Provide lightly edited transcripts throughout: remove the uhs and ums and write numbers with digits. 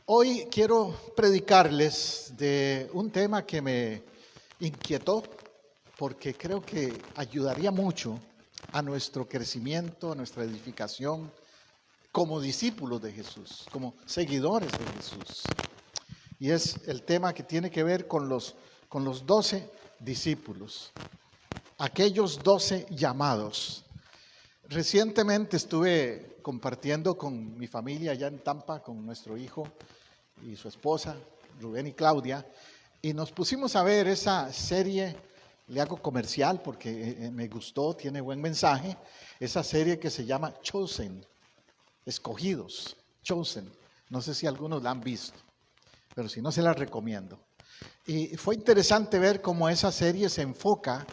Hoy quiero predicarles de un tema que me inquietó porque creo que ayudaría mucho a nuestro crecimiento, a nuestra edificación como discípulos de Jesús, como seguidores de Jesús. Y es el tema que tiene que ver con los 12 discípulos, aquellos 12 llamados. Recientemente estuve compartiendo con mi familia allá en Tampa, con nuestro hijo y su esposa, Rubén y Claudia, y nos pusimos a ver esa serie, le hago comercial porque me gustó, tiene buen mensaje, esa serie que se llama Chosen, Escogidos, Chosen. No sé si algunos la han visto, pero si no, se la recomiendo. Y fue interesante ver cómo esa serie se enfoca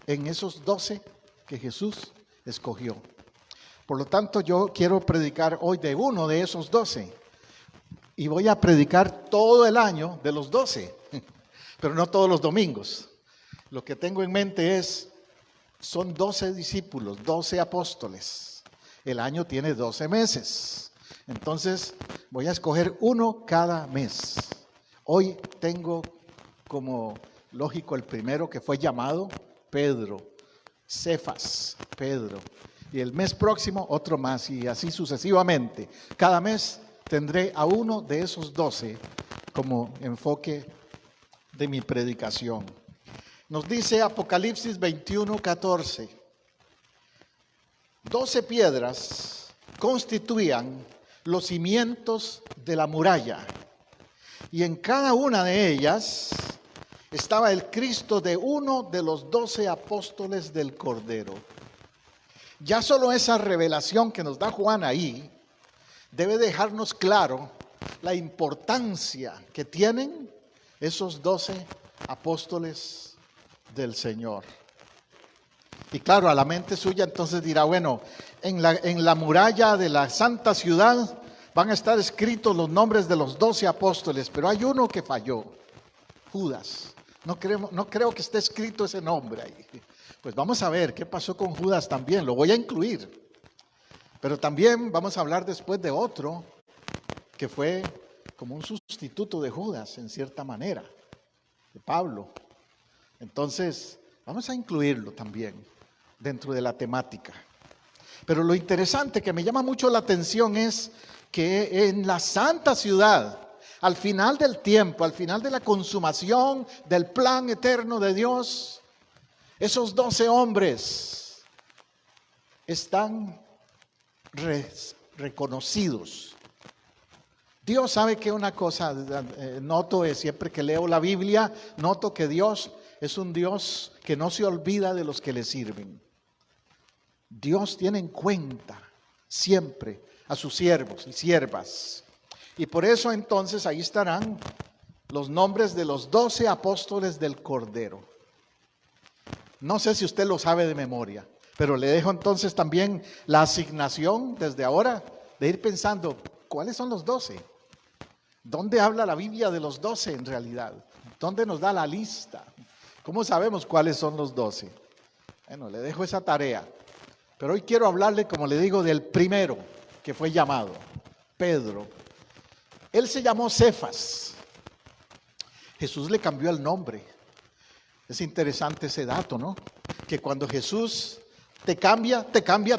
en esos 12 que Jesús escogió. Por lo tanto, yo quiero predicar hoy de uno de esos 12. Y voy a predicar todo el año de los 12, pero no todos los domingos. Lo que tengo en mente son 12 discípulos, 12 apóstoles. El año tiene 12 meses. Entonces, voy a escoger uno cada mes. Hoy tengo como lógico el primero que fue llamado Pedro, Cefas, Pedro. Y el mes próximo otro más y así sucesivamente. Cada mes tendré a uno de esos 12 como enfoque de mi predicación. Nos dice Apocalipsis 21:14. 12 piedras constituían los cimientos de la muralla, y en cada una de ellas estaba el Cristo de uno de los 12 apóstoles del Cordero. Ya solo esa revelación que nos da Juan ahí debe dejarnos claro la importancia que tienen esos 12 apóstoles del Señor. Y claro, a la mente suya entonces dirá, bueno, en la muralla de la santa ciudad van a estar escritos los nombres de los 12 apóstoles, pero hay uno que falló, Judas. No creo que esté escrito ese nombre ahí. Pues vamos a ver qué pasó con Judas también, lo voy a incluir. Pero también vamos a hablar después de otro que fue como un sustituto de Judas en cierta manera, de Pablo. Entonces, vamos a incluirlo también dentro de la temática. Pero lo interesante que me llama mucho la atención es que en la santa ciudad, al final del tiempo, al final de la consumación del plan eterno de Dios, esos 12 hombres están reconocidos. Dios sabe que una cosa noto es siempre que leo la Biblia, noto que Dios es un Dios que no se olvida de los que le sirven. Dios tiene en cuenta siempre a sus siervos y siervas. Y por eso entonces ahí estarán los nombres de los 12 apóstoles del Cordero. No sé si usted lo sabe de memoria, pero le dejo entonces también la asignación desde ahora de ir pensando, ¿cuáles son los 12? ¿Dónde habla la Biblia de los 12 en realidad? ¿Dónde nos da la lista? ¿Cómo sabemos cuáles son los 12? Bueno, le dejo esa tarea. Pero hoy quiero hablarle, como le digo, del primero que fue llamado, Pedro. Él se llamó Cefas. Jesús le cambió el nombre. Es interesante ese dato, ¿no? Que cuando Jesús te cambia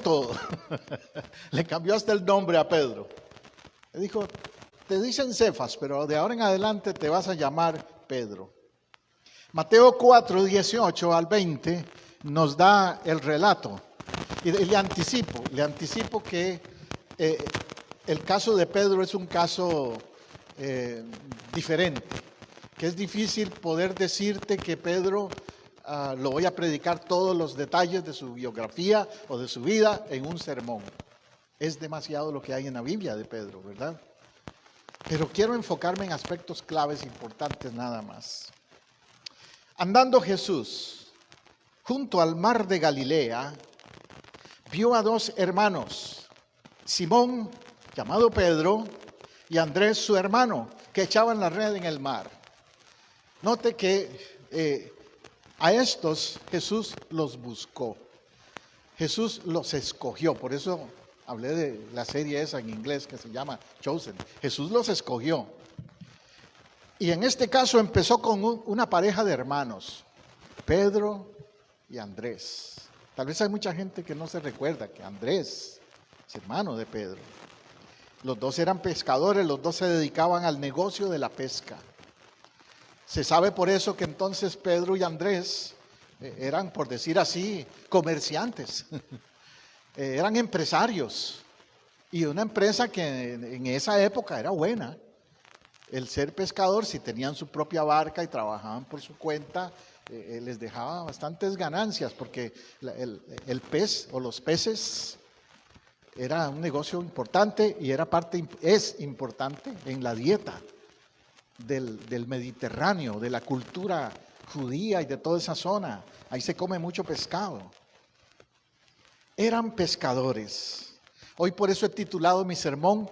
todo. Le cambió hasta el nombre a Pedro. Le dijo, te dicen Cefas, pero de ahora en adelante te vas a llamar Pedro. Mateo 4:18 al 20 nos da el relato. Y le anticipo que el caso de Pedro es un caso diferente. Que es difícil poder decirte que Pedro, lo voy a predicar todos los detalles de su biografía o de su vida en un sermón. Es demasiado lo que hay en la Biblia de Pedro, ¿verdad? Pero quiero enfocarme en aspectos claves importantes nada más. Andando Jesús junto al mar de Galilea, vio a 2 hermanos, Simón, llamado Pedro, y Andrés, su hermano, que echaban la red en el mar. Note que a estos Jesús los buscó. Jesús los escogió. Por eso Hablé de la serie esa en inglés que se llama Chosen. Jesús los escogió. Y en este caso empezó con una pareja de hermanos, Pedro y Andrés. Tal vez hay mucha gente que no se recuerda que Andrés es hermano de Pedro. Los dos eran pescadores, los dos se dedicaban al negocio de la pesca. Se sabe por eso que entonces Pedro y Andrés eran, por decir así, comerciantes. Eran empresarios. Y una empresa que en esa época era buena. El ser pescador, si tenían su propia barca y trabajaban por su cuenta, les dejaba bastantes ganancias, porque el pez o los peces era un negocio importante y es importante en la dieta del Mediterráneo, de la cultura judía y de toda esa zona. Ahí se come mucho pescado. Eran pescadores. Hoy por eso he titulado mi sermón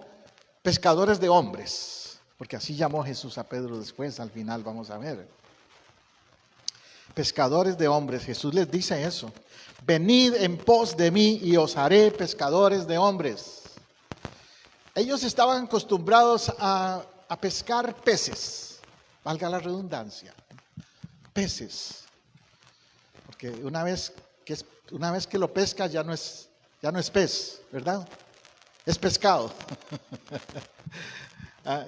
Pescadores de hombres, porque así llamó Jesús a Pedro después, al final vamos a ver. Pescadores de hombres, Jesús les dice eso. Venid en pos de mí y os haré pescadores de hombres. Ellos estaban acostumbrados a pescar peces, valga la redundancia, peces. Porque una vez que lo pesca ya no es pez, ¿verdad? Es pescado.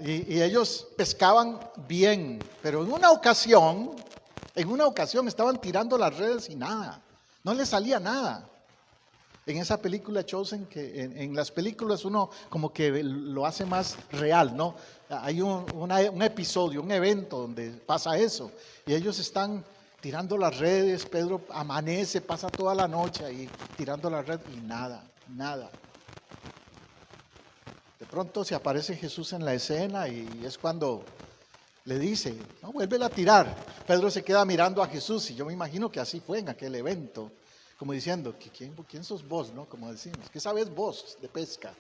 Y ellos pescaban bien, pero en una ocasión estaban tirando las redes y nada, no les salía nada. En esa película Chosen, que en las películas uno como que lo hace más real, ¿no? Hay un episodio, un evento donde pasa eso, y ellos están tirando las redes. Pedro amanece, pasa toda la noche ahí tirando la red y nada. De pronto se aparece Jesús en la escena y es cuando le dice, no, vuélvela a tirar. Pedro se queda mirando a Jesús y yo me imagino que así fue en aquel evento, como diciendo, ¿quién sos vos? ¿No? Como decimos, ¿qué sabes vos de pesca?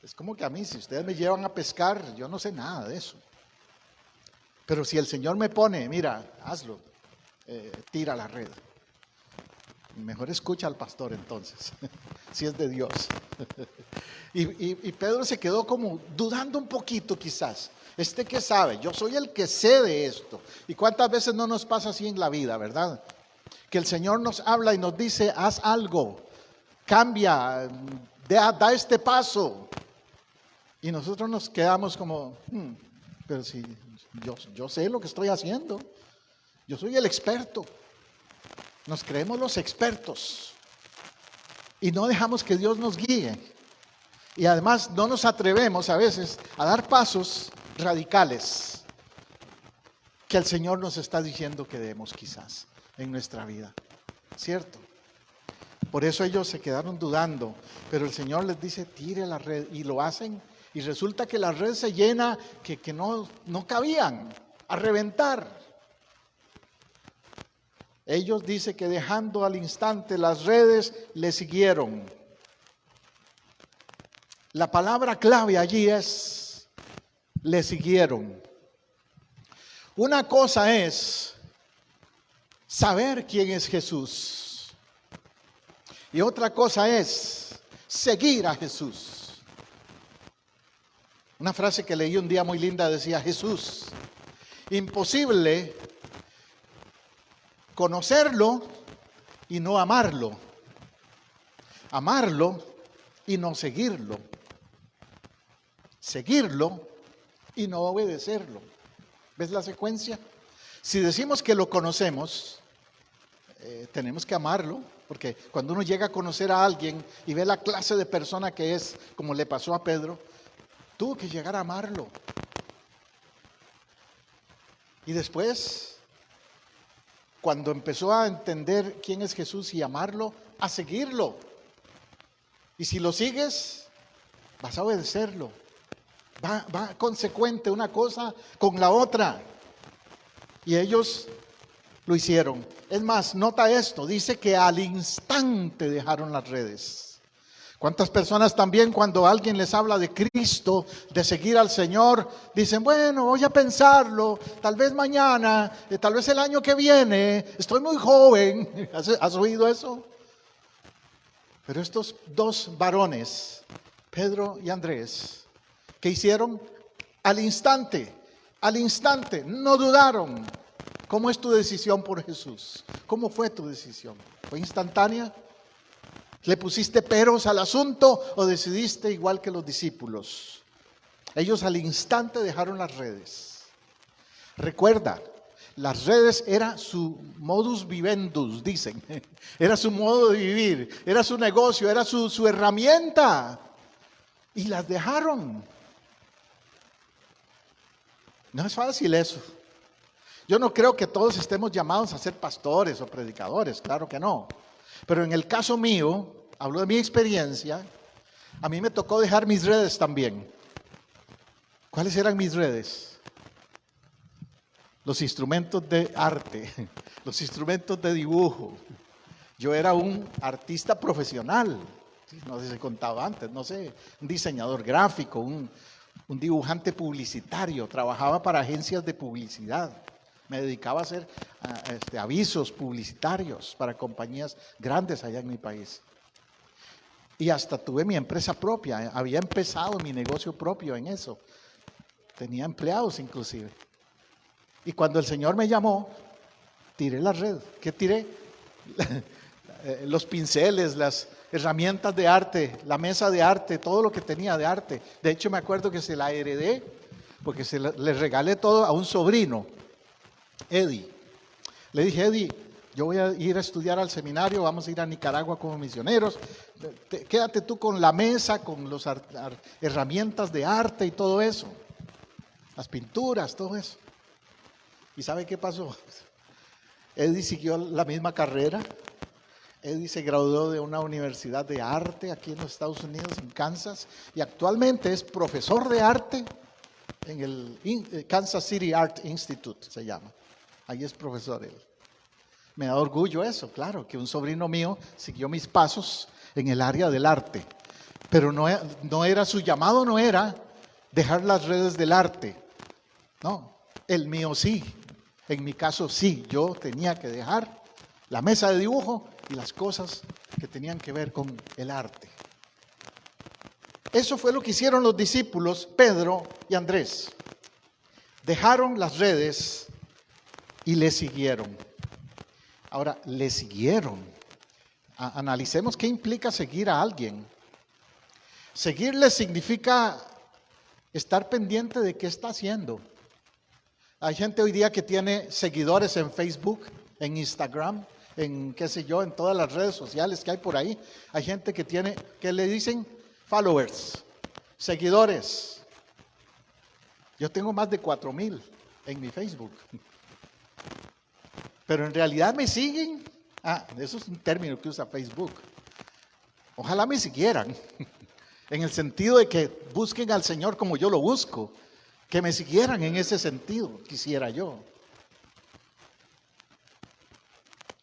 Es como que a mí, si ustedes me llevan a pescar, yo no sé nada de eso. Pero si el Señor me pone, mira, hazlo, tira la red. Mejor escucha al pastor entonces, si es de Dios. Y Pedro se quedó como dudando un poquito quizás. ¿Qué sabe? Yo soy el que sé de esto. ¿Y cuántas veces no nos pasa así en la vida, verdad? Que el Señor nos habla y nos dice, haz algo, cambia, da este paso. Y nosotros nos quedamos como, pero si yo sé lo que estoy haciendo, yo soy el experto. Nos creemos los expertos y no dejamos que Dios nos guíe. Y además no nos atrevemos a veces a dar pasos radicales que el Señor nos está diciendo que demos quizás en nuestra vida, ¿cierto? Por eso ellos se quedaron dudando, pero el Señor les dice, tire la red, y lo hacen, y resulta que la red se llena, que no cabían, a reventar. Ellos dice que dejando al instante las redes, le siguieron. La palabra clave allí es, le siguieron. Una cosa es saber quién es Jesús. Y otra cosa es seguir a Jesús. Una frase que leí un día muy linda decía, Jesús, imposible conocerlo y no amarlo. Amarlo y no seguirlo. Seguirlo y no obedecerlo. ¿Ves la secuencia? Si decimos que lo conocemos, tenemos que amarlo, porque cuando uno llega a conocer a alguien y ve la clase de persona que es, como le pasó a Pedro, tuvo que llegar a amarlo. Y después, cuando empezó a entender quién es Jesús y amarlo, a seguirlo. Y si lo sigues, vas a obedecerlo. Va consecuente una cosa con la otra. Y ellos lo hicieron. Es más, nota esto, dice que al instante dejaron las redes. ¿Cuántas personas también cuando alguien les habla de Cristo, de seguir al Señor, dicen, bueno, voy a pensarlo, tal vez mañana, tal vez el año que viene, estoy muy joven? ¿Has oído eso? Pero estos dos varones, Pedro y Andrés, ¿qué hicieron? Al instante, no dudaron. ¿Cómo es tu decisión por Jesús? ¿Cómo fue tu decisión? ¿Fue instantánea? ¿Le pusiste peros al asunto o decidiste igual que los discípulos? Ellos al instante dejaron las redes. Recuerda, las redes era su modus vivendus, dicen. Era su modo de vivir, era su negocio, era su herramienta. Y las dejaron. No es fácil eso. Yo no creo que todos estemos llamados a ser pastores o predicadores, claro que no. Pero en el caso mío, hablo de mi experiencia, a mí me tocó dejar mis redes también. ¿Cuáles eran mis redes? Los instrumentos de arte, los instrumentos de dibujo. Yo era un artista profesional, no sé si contaba antes, no sé, un diseñador gráfico, un dibujante publicitario, trabajaba para agencias de publicidad. Me dedicaba a hacer avisos publicitarios para compañías grandes allá en mi país. Y hasta tuve mi empresa propia, había empezado mi negocio propio en eso. Tenía empleados inclusive. Y cuando el Señor me llamó, tiré la red. ¿Qué tiré? Los pinceles, las herramientas de arte, la mesa de arte, todo lo que tenía de arte. De hecho, me acuerdo que se la heredé, porque le regalé todo a un sobrino, Eddie. Le dije, Eddie, yo voy a ir a estudiar al seminario, vamos a ir a Nicaragua como misioneros. Quédate tú con la mesa, con las herramientas de arte y todo eso. Las pinturas, todo eso. ¿Y sabe qué pasó? Eddie siguió la misma carrera. Eddie se graduó de una universidad de arte aquí en los Estados Unidos, en Kansas, y actualmente es profesor de arte en el Kansas City Art Institute, se llama. Ahí es profesor él. Me da orgullo eso, claro, que un sobrino mío siguió mis pasos en el área del arte. Pero no era su llamado, no era dejar las redes del arte. No, el mío sí. En mi caso sí, yo tenía que dejar la mesa de dibujo y las cosas que tenían que ver con el arte. Eso fue lo que hicieron los discípulos, Pedro y Andrés. Dejaron las redes y le siguieron. Ahora, le siguieron. Analicemos qué implica seguir a alguien. Seguirle significa estar pendiente de qué está haciendo. Hay gente hoy día que tiene seguidores en Facebook, en Instagram, en qué sé yo, en todas las redes sociales que hay por ahí. Hay gente que le dicen followers, seguidores. Yo tengo más de 4,000 en mi Facebook. Pero en realidad me siguen. Eso es un término que usa Facebook. Ojalá me siguieran. En el sentido de que busquen al Señor como yo lo busco. Que me siguieran en ese sentido, quisiera yo.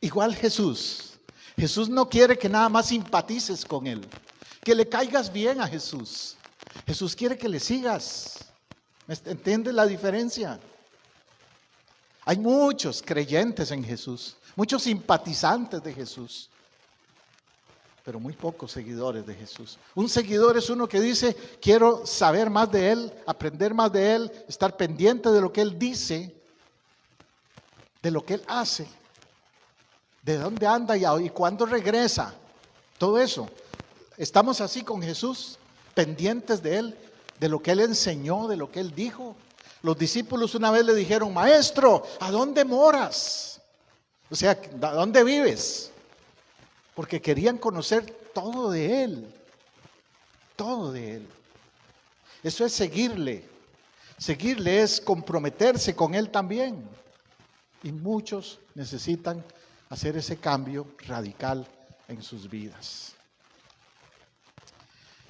Igual Jesús. Jesús no quiere que nada más simpatices con Él. Que le caigas bien a Jesús. Jesús quiere que le sigas. ¿Entiendes la diferencia? Hay muchos creyentes en Jesús, muchos simpatizantes de Jesús, pero muy pocos seguidores de Jesús. Un seguidor es uno que dice, quiero saber más de Él, aprender más de Él, estar pendiente de lo que Él dice, de lo que Él hace, de dónde anda y cuándo regresa. Todo eso. Estamos así con Jesús, pendientes de Él, de lo que Él enseñó, de lo que Él dijo. Los discípulos una vez le dijeron, Maestro, ¿a dónde moras? O sea, ¿a dónde vives? Porque querían conocer todo de Él. Todo de Él. Eso es seguirle. Seguirle es comprometerse con Él también. Y muchos necesitan hacer ese cambio radical en sus vidas.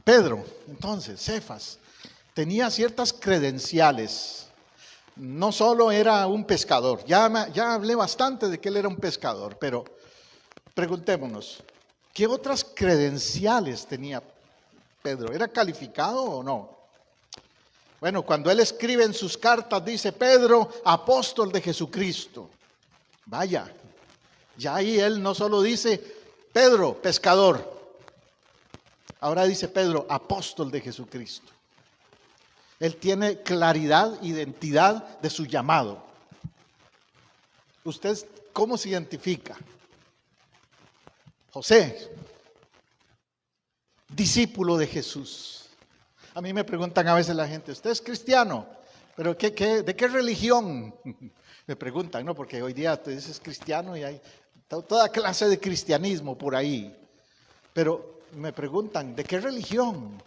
Pedro, entonces, Cefas, tenía ciertas credenciales. No solo era un pescador. Ya hablé bastante de que él era un pescador, pero preguntémonos, ¿qué otras credenciales tenía Pedro? ¿Era calificado o no? Bueno, cuando él escribe en sus cartas, dice Pedro, apóstol de Jesucristo. Vaya, ya ahí él no solo dice Pedro, pescador. Ahora dice Pedro, apóstol de Jesucristo. Él tiene claridad, identidad de su llamado. ¿Usted cómo se identifica? José, discípulo de Jesús. A mí me preguntan a veces la gente, ¿usted es cristiano? ¿Pero de qué religión? Me preguntan, ¿no? Porque hoy día tú dices cristiano y hay toda clase de cristianismo por ahí. Pero me preguntan, ¿de qué religión?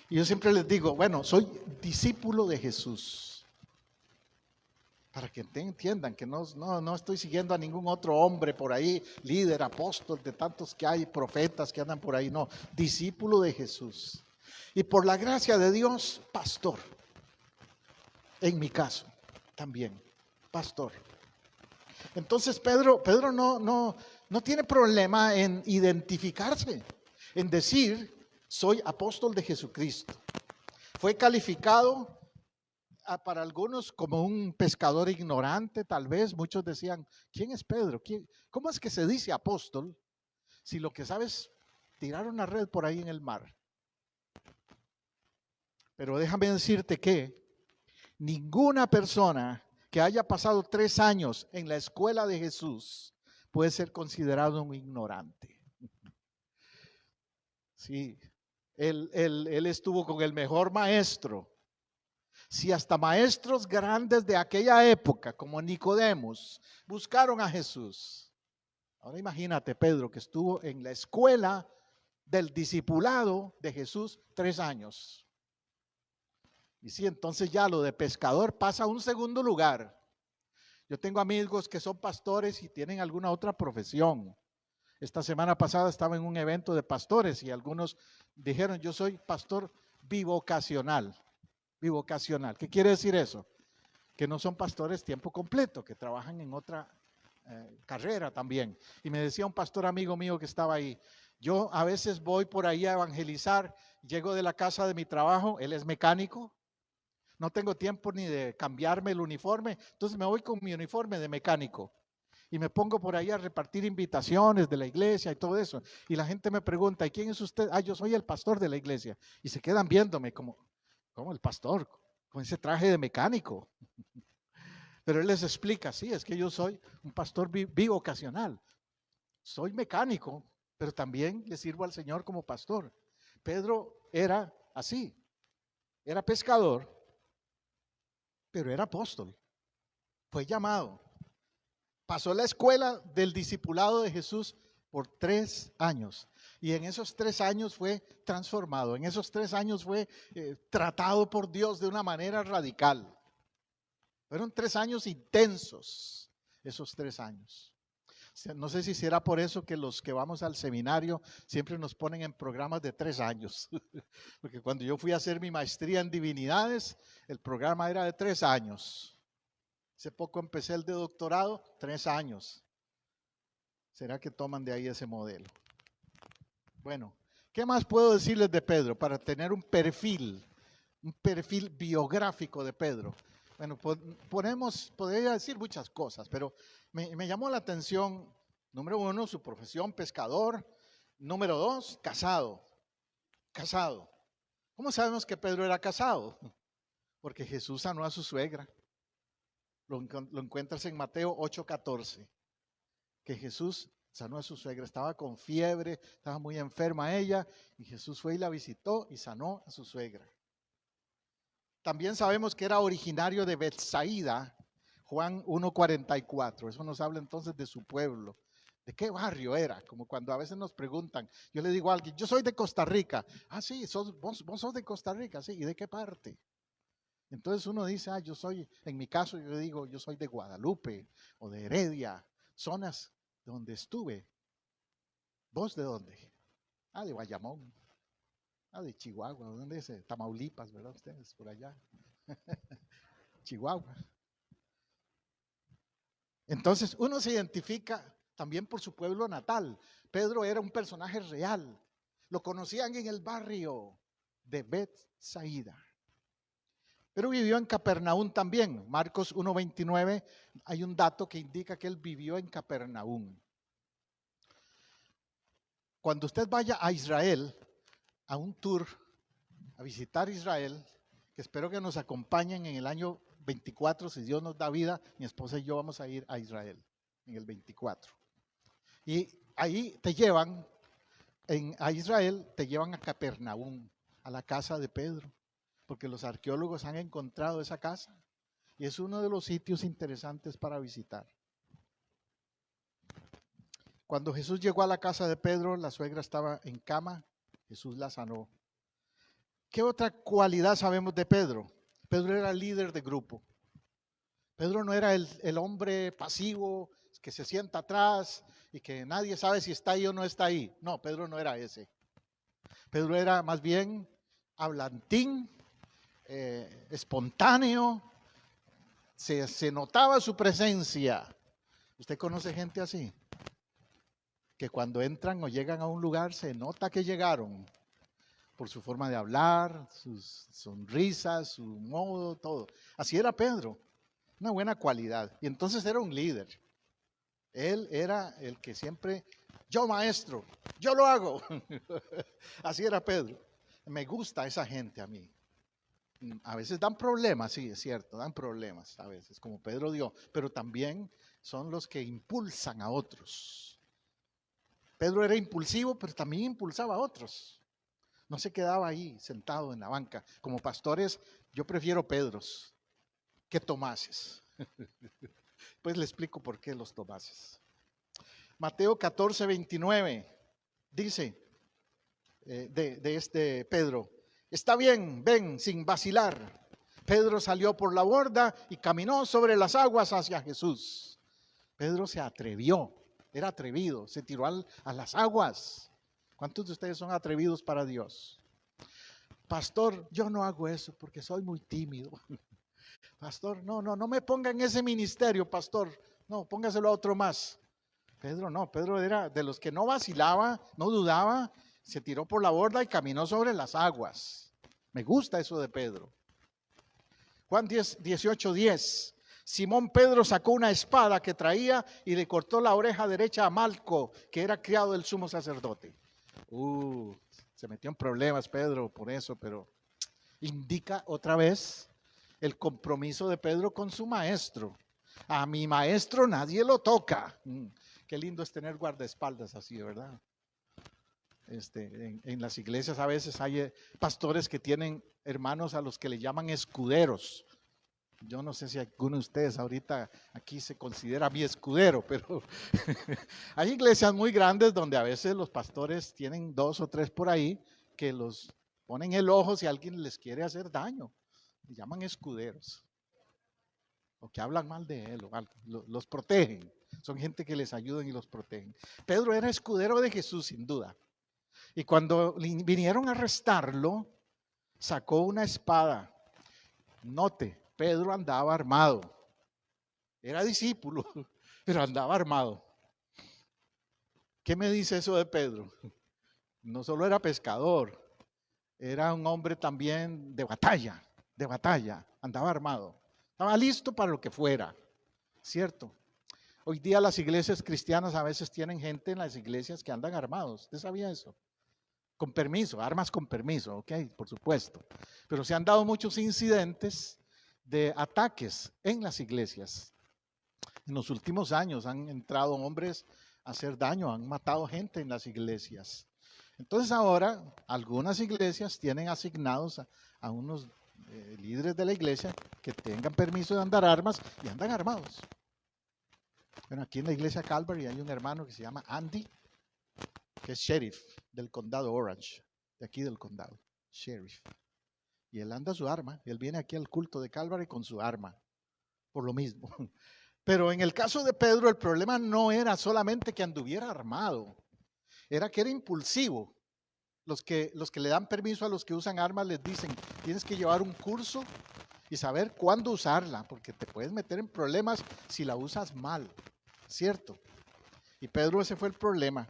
Y yo siempre les digo, bueno, soy discípulo de Jesús. Para que entiendan que no estoy siguiendo a ningún otro hombre por ahí, líder, apóstol, de tantos que hay, profetas que andan por ahí. No, discípulo de Jesús. Y por la gracia de Dios, pastor. En mi caso, también, pastor. Entonces Pedro no tiene problema en identificarse, en decir, soy apóstol de Jesucristo. Fue calificado para algunos como un pescador ignorante, tal vez. Muchos decían, ¿quién es Pedro? ¿Cómo es que se dice apóstol si lo que sabe es tirar una red por ahí en el mar? Pero déjame decirte que ninguna persona que haya pasado 3 años en la escuela de Jesús puede ser considerado un ignorante. Sí, él estuvo con el mejor maestro. Si hasta maestros grandes de aquella época, como Nicodemos, buscaron a Jesús. Ahora imagínate, Pedro, que estuvo en la escuela del discipulado de Jesús 3 años. Y sí, entonces ya lo de pescador pasa a un segundo lugar. Yo tengo amigos que son pastores y tienen alguna otra profesión. Esta semana pasada estaba en un evento de pastores y algunos dijeron, yo soy pastor bivocacional. Bivocacional. ¿Qué quiere decir eso? Que no son pastores tiempo completo, que trabajan en otra carrera también. Y me decía un pastor amigo mío que estaba ahí, yo a veces voy por ahí a evangelizar, llego de la casa de mi trabajo, él es mecánico, no tengo tiempo ni de cambiarme el uniforme, entonces me voy con mi uniforme de mecánico y me pongo por ahí a repartir invitaciones de la iglesia y todo eso. Y la gente me pregunta, ¿y quién es usted? Ah, yo soy el pastor de la iglesia. Y se quedan viéndome como el pastor, con ese traje de mecánico. Pero él les explica, sí, es que yo soy un pastor bivocacional. Soy mecánico, pero también le sirvo al Señor como pastor. Pedro era así, era pescador, pero era apóstol. Fue llamado. Pasó la escuela del discipulado de Jesús por 3 años. Y en esos 3 años fue transformado. En esos 3 años fue tratado por Dios de una manera radical. Fueron 3 años intensos, esos 3 años. No sé si será por eso que los que vamos al seminario siempre nos ponen en programas de 3 años. Porque cuando yo fui a hacer mi maestría en divinidades, el programa era de 3 años. Hace poco empecé el de doctorado, 3 años. ¿Será que toman de ahí ese modelo? Bueno, ¿qué más puedo decirles de Pedro para tener un perfil biográfico de Pedro? Bueno, podría decir muchas cosas, pero me llamó la atención, número 1, su profesión, pescador. Número 2, casado. Casado. ¿Cómo sabemos que Pedro era casado? Porque Jesús sanó a su suegra. Lo encuentras en Mateo 8:14. Que Jesús sanó a su suegra. Estaba con fiebre, estaba muy enferma ella, y Jesús fue y la visitó y sanó a su suegra. También sabemos que era originario de Betsaida, Juan 1:44. Eso nos habla entonces de su pueblo. ¿De qué barrio era? Como cuando a veces nos preguntan, yo le digo a alguien, yo soy de Costa Rica. Ah, sí, vos sos de Costa Rica, sí. ¿Y de qué parte? Entonces uno dice, yo soy, en mi caso yo digo, yo soy de Guadalupe o de Heredia, zonas donde estuve. ¿Vos de dónde? De Bayamón. De Chihuahua, ¿dónde es? Tamaulipas, ¿verdad? Ustedes por allá. Chihuahua. Entonces uno se identifica también por su pueblo natal. Pedro era un personaje real. Lo conocían en el barrio de Betsaida. Pero vivió en Capernaum también. Marcos 1:29, hay un dato que indica que él vivió en Capernaum. Cuando usted vaya a Israel, a un tour, a visitar Israel, que espero que nos acompañen en el año 24, si Dios nos da vida, mi esposa y yo vamos a ir a Israel en el 24. Y ahí te llevan, a Israel, te llevan a Capernaum, a la casa de Pedro, porque los arqueólogos han encontrado esa casa y es uno de los sitios interesantes para visitar. Cuando Jesús llegó a la casa de Pedro, la suegra estaba en cama, Jesús la sanó. ¿Qué otra cualidad sabemos de Pedro? Pedro era líder de grupo. Pedro no era el hombre pasivo que se sienta atrás y que nadie sabe si está ahí o no está ahí. No, Pedro no era ese. Pedro era más bien hablantín, espontáneo, se notaba su presencia. ¿Usted conoce gente así? Que cuando entran o llegan a un lugar se nota que llegaron por su forma de hablar, sus sonrisas, su modo, todo. Así era Pedro, una buena cualidad. Y entonces era un líder. Él era el que siempre, yo maestro, yo lo hago. Así era Pedro. Me gusta esa gente a mí. A veces dan problemas, sí, es cierto, dan problemas a veces, como Pedro dio, pero también son los que impulsan a otros. Pedro era impulsivo, pero también impulsaba a otros. No se quedaba ahí sentado en la banca. Como pastores, yo prefiero Pedros que Tomases. Pues le explico por qué los Tomases. Mateo 14, 29 dice de este Pedro: está bien, ven, sin vacilar. Pedro salió por la borda y caminó sobre las aguas hacia Jesús. Pedro se atrevió, era atrevido, se tiró a las aguas. ¿Cuántos de ustedes son atrevidos para Dios? Pastor, yo no hago eso porque soy muy tímido. Pastor, no me ponga en ese ministerio, pastor. No, póngaselo a otro más. Pedro no, Pedro era de los que no vacilaba, no dudaba, se tiró por la borda y caminó sobre las aguas. Me gusta eso de Pedro. Juan 18:10. Simón Pedro sacó una espada que traía y le cortó la oreja derecha a Malco, que era criado del sumo sacerdote. Se metió en problemas Pedro por eso, pero indica otra vez el compromiso de Pedro con su maestro. A mi maestro nadie lo toca. Qué lindo es tener guardaespaldas así, ¿verdad? En las iglesias a veces hay pastores que tienen hermanos a los que le llaman escuderos. Yo no sé si alguno de ustedes ahorita aquí se considera mi escudero, pero hay iglesias muy grandes donde a veces los pastores tienen 2 o 3 por ahí que los ponen el ojo si alguien les quiere hacer daño. Le llaman escuderos. O que hablan mal de él, o algo, los protegen. Son gente que les ayudan y los protegen. Pedro era escudero de Jesús, sin duda. Y cuando vinieron a arrestarlo, sacó una espada. Note, Pedro andaba armado. Era discípulo, pero andaba armado. ¿Qué me dice eso de Pedro? No solo era pescador, era un hombre también de batalla, andaba armado. Estaba listo para lo que fuera, ¿cierto? Hoy día las iglesias cristianas a veces tienen gente en las iglesias que andan armados. ¿Usted sabía eso? Con permiso, armas con permiso, ok, por supuesto. Pero se han dado muchos incidentes de ataques en las iglesias. En los últimos años han entrado hombres a hacer daño, han matado gente en las iglesias. Entonces ahora algunas iglesias tienen asignados a unos líderes de la iglesia que tengan permiso de andar armas y andan armados. Bueno, aquí en la iglesia Calvary hay un hermano que se llama Andy, que es sheriff del condado Orange, de aquí del condado, sheriff. Y él anda su arma, él viene aquí al culto de Calvary con su arma, por lo mismo. Pero en el caso de Pedro el problema no era solamente que anduviera armado, era que era impulsivo. Los que le dan permiso a los que usan armas les dicen, tienes que llevar un curso y saber cuándo usarla, porque te puedes meter en problemas si la usas mal, ¿cierto? Y Pedro, ese fue el problema.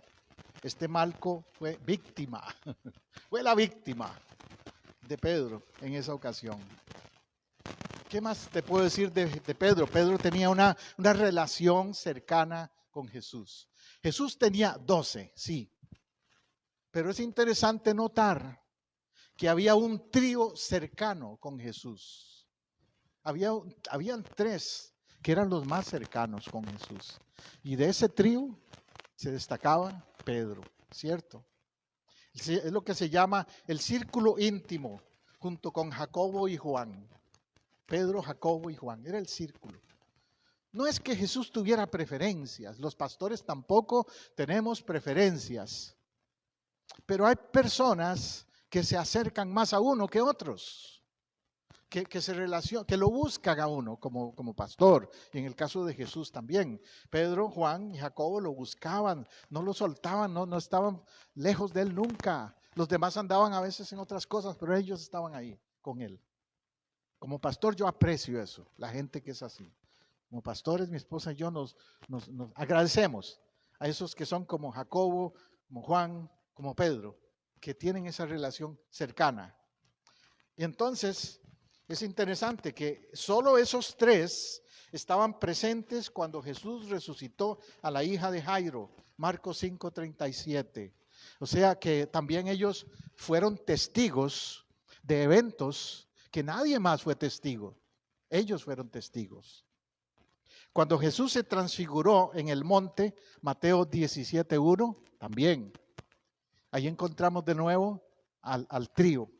Este Malco fue víctima, fue la víctima de Pedro en esa ocasión. ¿Qué más te puedo decir de Pedro? Pedro tenía una relación cercana con Jesús. Jesús tenía 12, sí, Pero es interesante notar que había un trío cercano con Jesús. Habían tres que eran los más cercanos con Jesús. Y de ese trío se destacaba Pedro, ¿cierto? Es lo que se llama el círculo íntimo, junto con Jacobo y Juan. Pedro, Jacobo y Juan, era el círculo. No es que Jesús tuviera preferencias, los pastores tampoco tenemos preferencias, pero hay personas que se acercan más a uno que otros, que lo buscan a uno como pastor, y en el caso de Jesús también. Pedro, Juan y Jacobo lo buscaban, no lo soltaban, no estaban lejos de él nunca. Los demás andaban a veces en otras cosas, pero ellos estaban ahí con él. Como pastor yo aprecio eso, la gente que es así. Como pastores, mi esposa y yo nos agradecemos a esos que son como Jacobo, como Juan, como Pedro, que tienen esa relación cercana. Y entonces es interesante que solo esos tres estaban presentes cuando Jesús resucitó a la hija de Jairo, Marcos 5:37. O sea que también ellos fueron testigos de eventos que nadie más fue testigo. Ellos fueron testigos. Cuando Jesús se transfiguró en el monte, Mateo 17:1, también. Ahí encontramos de nuevo al trío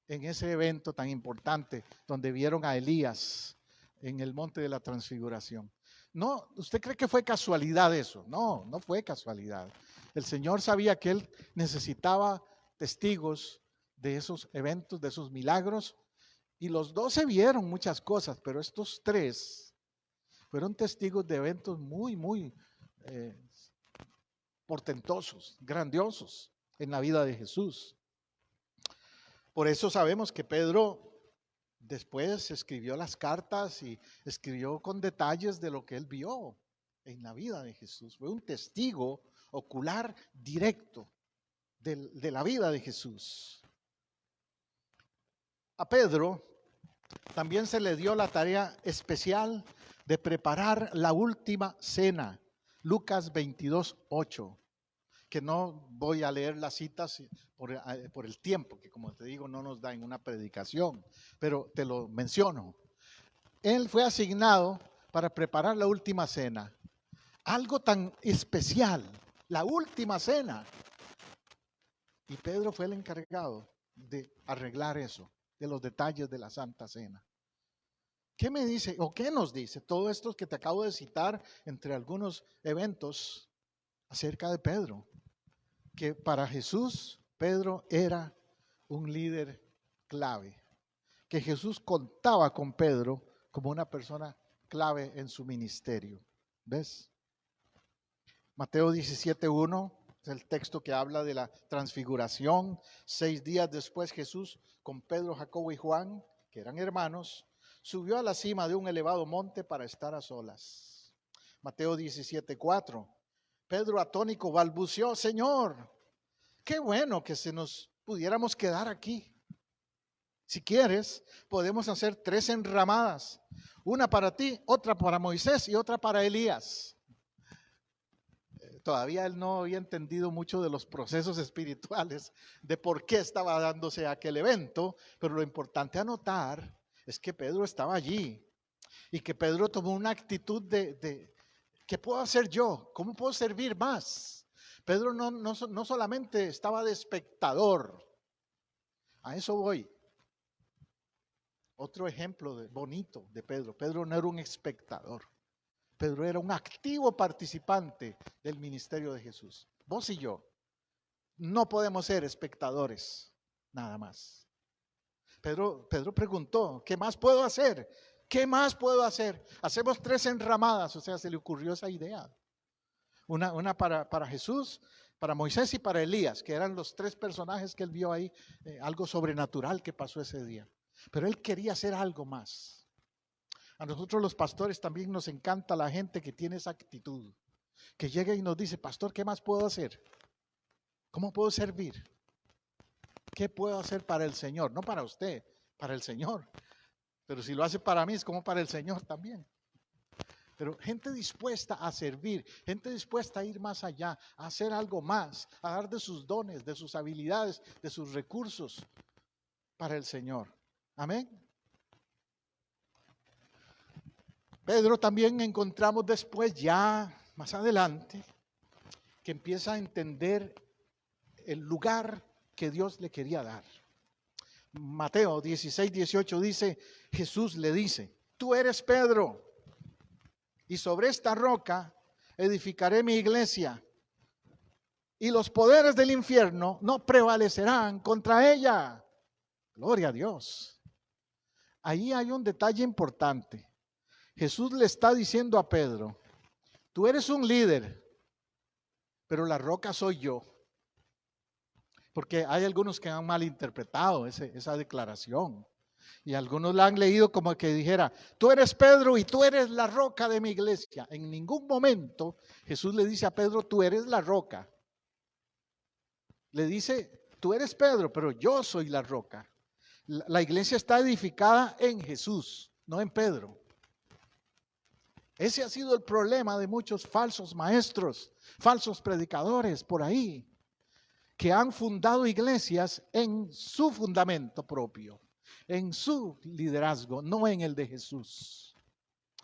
en ese evento tan importante donde vieron a Elías en el monte de la transfiguración. No, ¿usted cree que fue casualidad eso? No, no fue casualidad. El Señor sabía que Él necesitaba testigos de esos eventos, de esos milagros, y los 12 vieron muchas cosas, pero estos tres fueron testigos de eventos muy portentosos, grandiosos en la vida de Jesús. Por eso sabemos que Pedro después escribió las cartas y escribió con detalles de lo que él vio en la vida de Jesús. Fue un testigo ocular directo de la vida de Jesús. A Pedro también se le dio la tarea especial de preparar la última cena, Lucas 22:8, que no voy a leer las citas por el tiempo, que como te digo no nos da en una predicación, pero te lo menciono. Él fue asignado para preparar la última cena, algo tan especial, la última cena. Y Pedro fue el encargado de arreglar eso, de los detalles de la Santa Cena. ¿Qué me dice o qué nos dice todo esto que te acabo de citar entre algunos eventos acerca de Pedro? Que para Jesús, Pedro era un líder clave, que Jesús contaba con Pedro como una persona clave en su ministerio. ¿Ves? Mateo 17:1 es el texto que habla de la transfiguración. 6 días después Jesús, con Pedro, Jacobo y Juan, que eran hermanos, subió a la cima de un elevado monte para estar a solas. Mateo 17:4. Pedro atónico balbuceó: Señor, qué bueno que se nos pudiéramos quedar aquí. Si quieres, podemos hacer 3 enramadas, una para ti, otra para Moisés y otra para Elías. Todavía él no había entendido mucho de los procesos espirituales, de por qué estaba dándose aquel evento, pero lo importante a notar es que Pedro estaba allí y que Pedro tomó una actitud de ¿qué puedo hacer yo? ¿Cómo puedo servir más? Pedro no solamente estaba de espectador, a eso voy. Otro ejemplo bonito de Pedro. Pedro no era un espectador. Pedro era un activo participante del ministerio de Jesús. Vos y yo no podemos ser espectadores, nada más. Pedro preguntó: ¿qué más puedo hacer? ¿Qué más puedo hacer? Hacemos 3 enramadas, o sea, se le ocurrió esa idea. Una para Jesús, para Moisés y para Elías, que eran los 3 personajes que él vio ahí, algo sobrenatural que pasó ese día. Pero él quería hacer algo más. A nosotros los pastores también nos encanta la gente que tiene esa actitud, que llega y nos dice: pastor, ¿qué más puedo hacer? ¿Cómo puedo servir? ¿Qué puedo hacer para el Señor? No para usted, para el Señor. Pero si lo hace para mí es como para el Señor también. Pero gente dispuesta a servir, gente dispuesta a ir más allá, a hacer algo más, a dar de sus dones, de sus habilidades, de sus recursos para el Señor. Amén. Pedro también encontramos después, ya más adelante, que empieza a entender el lugar que Dios le quería dar. Mateo 16:18 dice, Jesús le dice, tú eres Pedro, y sobre esta roca edificaré mi iglesia, y los poderes del infierno no prevalecerán contra ella. Gloria a Dios. Ahí hay un detalle importante. Jesús le está diciendo a Pedro, tú eres un líder, pero la roca soy yo. Porque hay algunos que han malinterpretado esa declaración. Y algunos la han leído como que dijera, tú eres Pedro y tú eres la roca de mi iglesia. En ningún momento Jesús le dice a Pedro, tú eres la roca. Le dice, tú eres Pedro, pero yo soy la roca. La iglesia está edificada en Jesús, no en Pedro. Ese ha sido el problema de muchos falsos maestros, falsos predicadores por ahí, que han fundado iglesias en su fundamento propio, en su liderazgo, no en el de Jesús.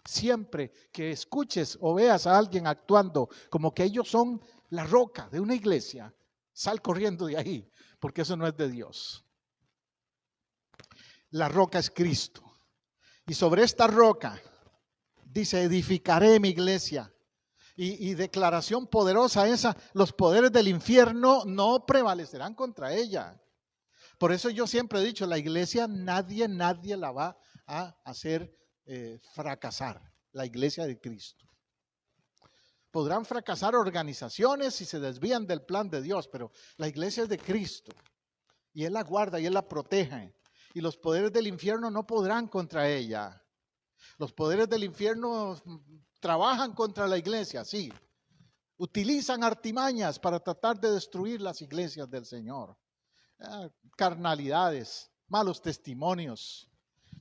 Siempre que escuches o veas a alguien actuando como que ellos son la roca de una iglesia, sal corriendo de ahí, porque eso no es de Dios. La roca es Cristo. Y sobre esta roca, dice, edificaré mi iglesia. Y declaración poderosa esa, los poderes del infierno no prevalecerán contra ella. Por eso yo siempre he dicho, la iglesia nadie la va a hacer fracasar, la iglesia de Cristo. Podrán fracasar organizaciones si se desvían del plan de Dios, pero la iglesia es de Cristo. Y Él la guarda y Él la protege. Y los poderes del infierno no podrán contra ella. Los poderes del infierno trabajan contra la iglesia, sí. Utilizan artimañas para tratar de destruir las iglesias del Señor. Carnalidades, malos testimonios,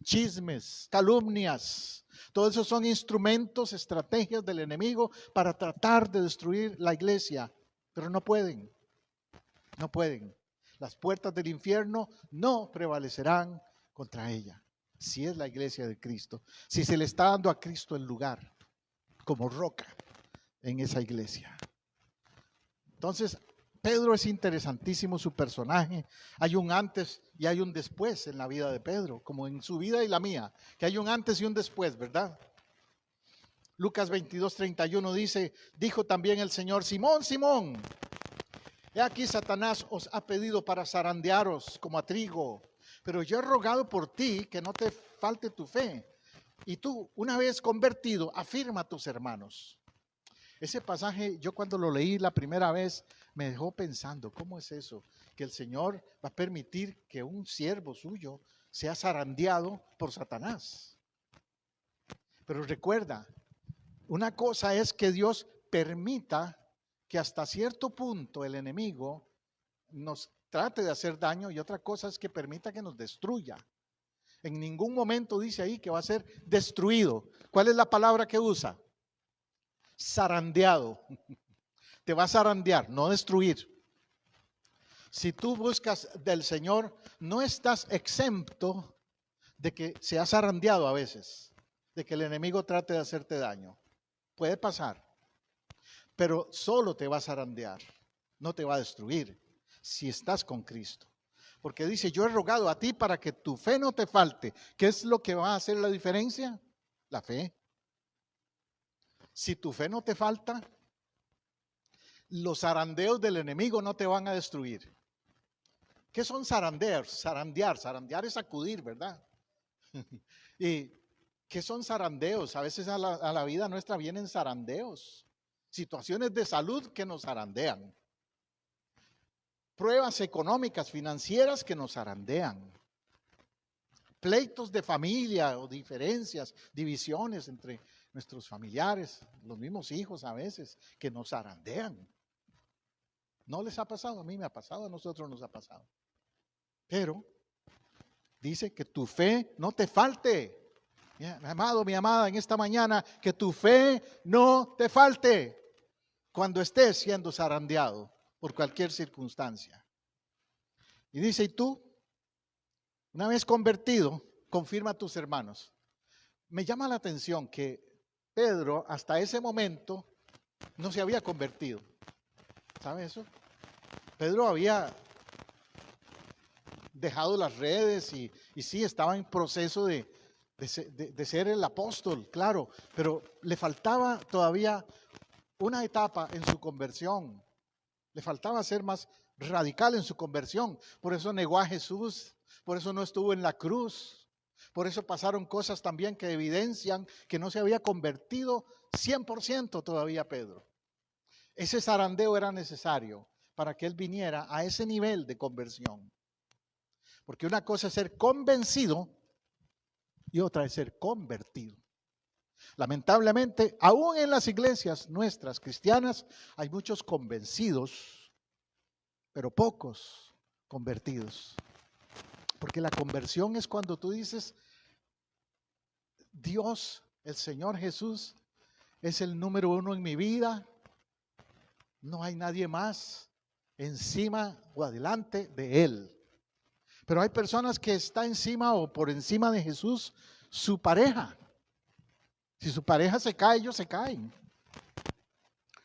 chismes, calumnias. Todo eso son instrumentos, estrategias del enemigo para tratar de destruir la iglesia. Pero no pueden, no pueden. Las puertas del infierno no prevalecerán contra ella. Si es la iglesia de Cristo, si se le está dando a Cristo el lugar como roca en esa iglesia. Entonces, Pedro es interesantísimo su personaje. Hay un antes y hay un después en la vida de Pedro, como en su vida y la mía, que hay un antes y un después, ¿verdad? Lucas 22:31 dice, dijo también el Señor, Simón, Simón, he aquí Satanás os ha pedido para zarandearos como a trigo, pero yo he rogado por ti que no te falte tu fe. Y tú, una vez convertido, afirma a tus hermanos. Ese pasaje, yo cuando lo leí la primera vez, me dejó pensando, ¿cómo es eso? Que el Señor va a permitir que un siervo suyo sea zarandeado por Satanás. Pero recuerda, una cosa es que Dios permita que hasta cierto punto el enemigo nos trate de hacer daño y otra cosa es que permita que nos destruya. En ningún momento dice ahí que va a ser destruido. ¿Cuál es la palabra que usa? Zarandeado. Te va a zarandear, no destruir. Si tú buscas del Señor, no estás exento de que seas zarandeado a veces, de que el enemigo trate de hacerte daño. Puede pasar, pero solo te va a zarandear, no te va a destruir si estás con Cristo. Porque dice, yo he rogado a ti para que tu fe no te falte. ¿Qué es lo que va a hacer la diferencia? La fe. Si tu fe no te falta, los zarandeos del enemigo no te van a destruir. ¿Qué son zarandeos? Zarandear es sacudir, ¿verdad? ¿Y qué son zarandeos? A veces a la vida nuestra vienen zarandeos. Situaciones de salud que nos zarandean. Pruebas económicas, financieras que nos zarandean. Pleitos de familia o diferencias, divisiones entre nuestros familiares, los mismos hijos a veces, que nos zarandean. ¿No les ha pasado? A mí me ha pasado, a nosotros nos ha pasado. Pero dice que tu fe no te falte. Mi amado, mi amada, en esta mañana, que tu fe no te falte cuando estés siendo zarandeado por cualquier circunstancia. Y dice, ¿y tú? Una vez convertido, confirma a tus hermanos. Me llama la atención que Pedro hasta ese momento no se había convertido. ¿Sabe eso? Pedro había dejado las redes y sí estaba en proceso de ser el apóstol, claro, pero le faltaba todavía una etapa en su conversión. Le faltaba ser más radical en su conversión. Por eso negó a Jesús, por eso no estuvo en la cruz, por eso pasaron cosas también que evidencian que no se había convertido 100% todavía Pedro. Ese zarandeo era necesario para que él viniera a ese nivel de conversión. Porque una cosa es ser convencido y otra es ser convertido. Lamentablemente, aún en las iglesias nuestras cristianas hay muchos convencidos, pero pocos convertidos. Porque la conversión es cuando tú dices, Dios, el Señor Jesús, es el número uno en mi vida. No hay nadie más encima o adelante de Él. Pero hay personas que está encima o por encima de Jesús su pareja. Si su pareja se cae, ellos se caen.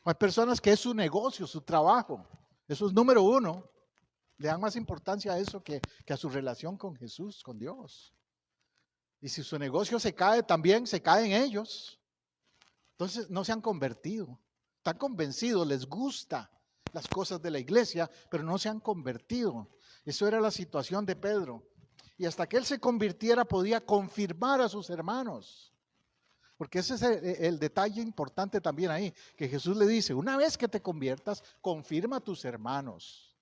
Hay personas que es su negocio, su trabajo. Eso es número uno. Le dan más importancia a eso que a su relación con Jesús, con Dios. Y si su negocio se cae, también se caen ellos. Entonces no se han convertido. Están convencidos, les gusta las cosas de la iglesia, pero no se han convertido. Eso era la situación de Pedro. Y hasta que él se convirtiera podía confirmar a sus hermanos. Porque ese es el detalle importante también ahí, que Jesús le dice, una vez que te conviertas, confirma a tus hermanos.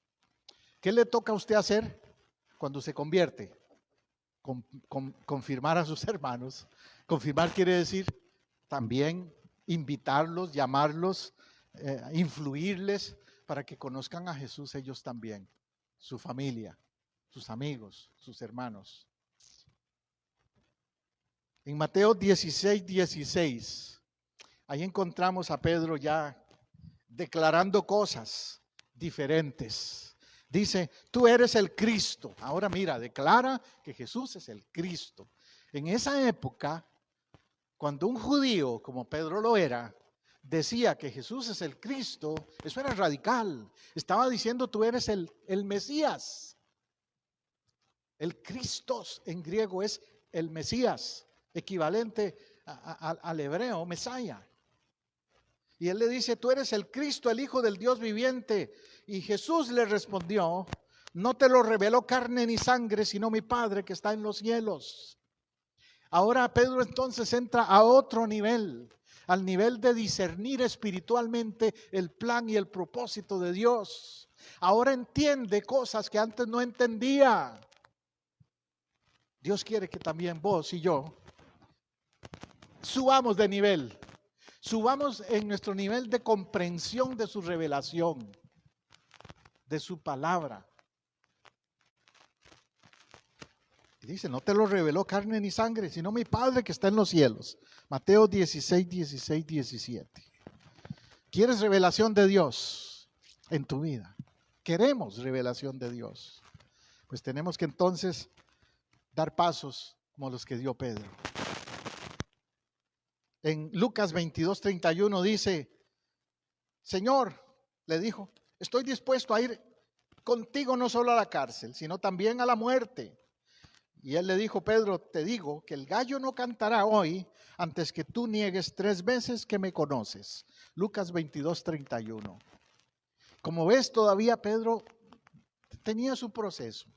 ¿Qué le toca a usted hacer cuando se convierte? Confirmar a sus hermanos. Confirmar quiere decir también invitarlos, llamarlos, influirles para que conozcan a Jesús ellos también, su familia, sus amigos, sus hermanos. En Mateo 16:16, ahí encontramos a Pedro ya declarando cosas diferentes. Dice, tú eres el Cristo. Ahora mira, declara que Jesús es el Cristo. En esa época, cuando un judío, como Pedro lo era, decía que Jesús es el Cristo, eso era radical. Estaba diciendo, tú eres el Mesías. El Christos en griego es el Mesías, equivalente al hebreo, Mesaya. Y él le dice, tú eres el Cristo, el Hijo del Dios viviente. Y Jesús le respondió, no te lo reveló carne ni sangre, sino mi Padre que está en los cielos. Ahora Pedro entonces entra a otro nivel, al nivel de discernir espiritualmente el plan y el propósito de Dios. Ahora entiende cosas que antes no entendía. Dios quiere que también vos y yo subamos de nivel, subamos en nuestro nivel de comprensión de su revelación, de su palabra. Y dice, no te lo reveló carne ni sangre, sino mi Padre que está en los cielos. Mateo 16:17. ¿Quieres revelación de Dios en tu vida? Queremos revelación de Dios. Pues tenemos que entonces dar pasos como los que dio Pedro. En Lucas 22:31 dice, Señor, le dijo, estoy dispuesto a ir contigo no solo a la cárcel, sino también a la muerte. Y él le dijo, Pedro, te digo que el gallo no cantará hoy antes que tú niegues 3 veces que me conoces. Lucas 22:31. Como ves, todavía Pedro tenía su proceso.